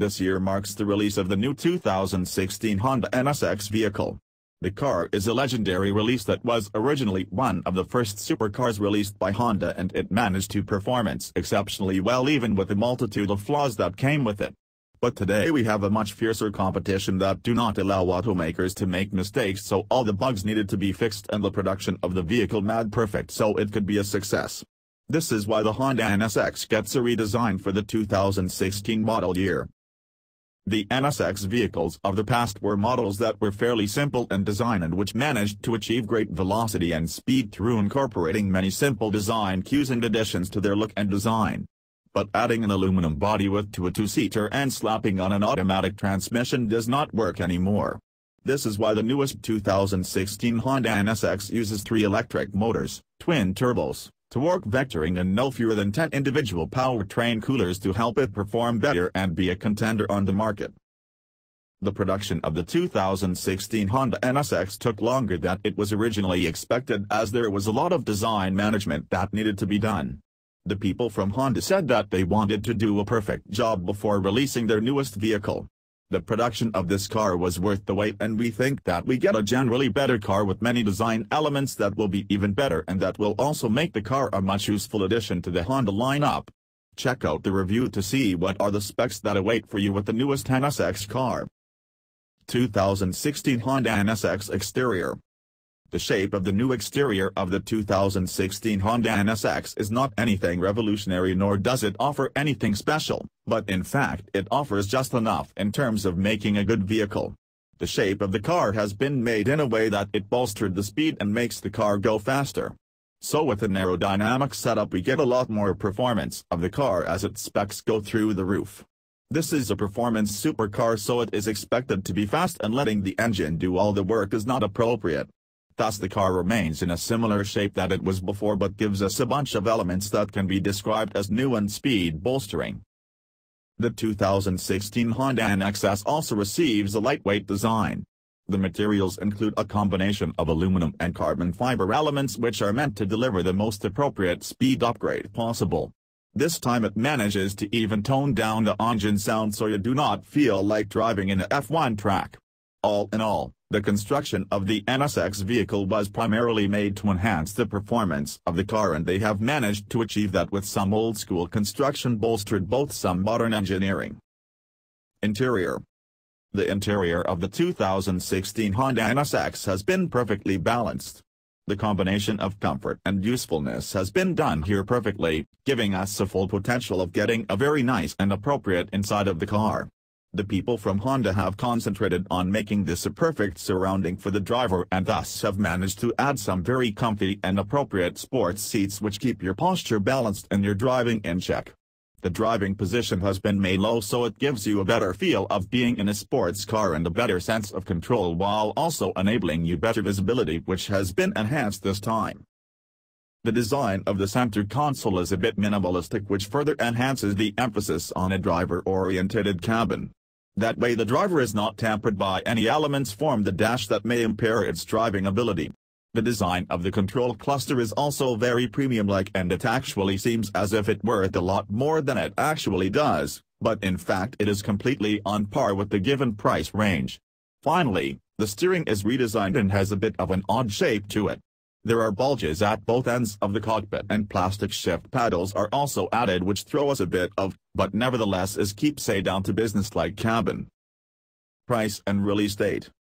This year marks the release of the new 2016 Honda NSX vehicle. The car is a legendary release that was originally one of the first supercars released by Honda, and it managed to perform exceptionally well even with the multitude of flaws that came with it. But today we have a much fiercer competition that do not allow automakers to make mistakes, so all the bugs needed to be fixed and the production of the vehicle made perfect so it could be a success. This is why the Honda NSX gets a redesign for the 2016 model year. The NSX vehicles of the past were models that were fairly simple in design and which managed to achieve great velocity and speed through incorporating many simple design cues and additions to their look and design. But adding an aluminum bodywork to a two-seater and slapping on an automatic transmission does not work anymore. This is why the newest 2016 Honda NSX uses 3 electric motors, twin turbos, torque vectoring and no fewer than 10 individual powertrain coolers to help it perform better and be a contender on the market. The production of the 2016 Honda NSX took longer than it was originally expected, as there was a lot of design management that needed to be done. The people from Honda said that they wanted to do a perfect job before releasing their newest vehicle. The production of this car was worth the wait, and we think that we get a generally better car with many design elements that will be even better and that will also make the car a much useful addition to the Honda lineup. Check out the review to see what are the specs that await for you with the newest NSX car. 2016 Honda NSX exterior. The shape of the new exterior of the 2016 Honda NSX is not anything revolutionary, nor does it offer anything special, but in fact it offers just enough in terms of making a good vehicle. The shape of the car has been made in a way that it bolstered the speed and makes the car go faster. So with an aerodynamic setup we get a lot more performance of the car as its specs go through the roof. This is a performance supercar, so it is expected to be fast, and letting the engine do all the work is not appropriate. Thus the car remains in a similar shape that it was before, but gives us a bunch of elements that can be described as new and speed bolstering. The 2016 Honda NSX also receives a lightweight design. The materials include a combination of aluminum and carbon fiber elements which are meant to deliver the most appropriate speed upgrade possible. This time it manages to even tone down the engine sound so you do not feel like driving in a F1 track. All in all, the construction of the NSX vehicle was primarily made to enhance the performance of the car, and they have managed to achieve that with some old-school construction bolstered both some modern engineering. Interior. The interior of the 2016 Honda NSX has been perfectly balanced. The combination of comfort and usefulness has been done here perfectly, giving us a full potential of getting a very nice and appropriate inside of the car. The people from Honda have concentrated on making this a perfect surrounding for the driver, and thus have managed to add some very comfy and appropriate sports seats which keep your posture balanced and your driving in check. The driving position has been made low so it gives you a better feel of being in a sports car and a better sense of control, while also enabling you better visibility, which has been enhanced this time. The design of the center console is a bit minimalistic, which further enhances the emphasis on a driver-oriented cabin. That way the driver is not tampered by any elements from the dash that may impair its driving ability. The design of the control cluster is also very premium-like, and it actually seems as if it worth a lot more than it actually does, but in fact it is completely on par with the given price range. Finally, the steering is redesigned and has a bit of an odd shape to it. There are bulges at both ends of the cockpit, and plastic shift paddles are also added which throw us a bit of, but nevertheless is keeps a down to business-like cabin. Price and release date.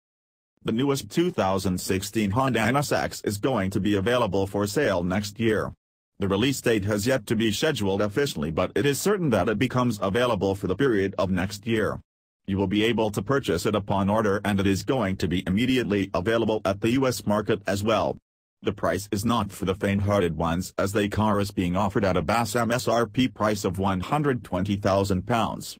The newest 2016 Honda NSX is going to be available for sale next year. The release date has yet to be scheduled officially, but it is certain that it becomes available for the period of next year. You will be able to purchase it upon order, and it is going to be immediately available at the US market as well. The price is not for the faint-hearted ones, as the car is being offered at a base MSRP price of £120,000.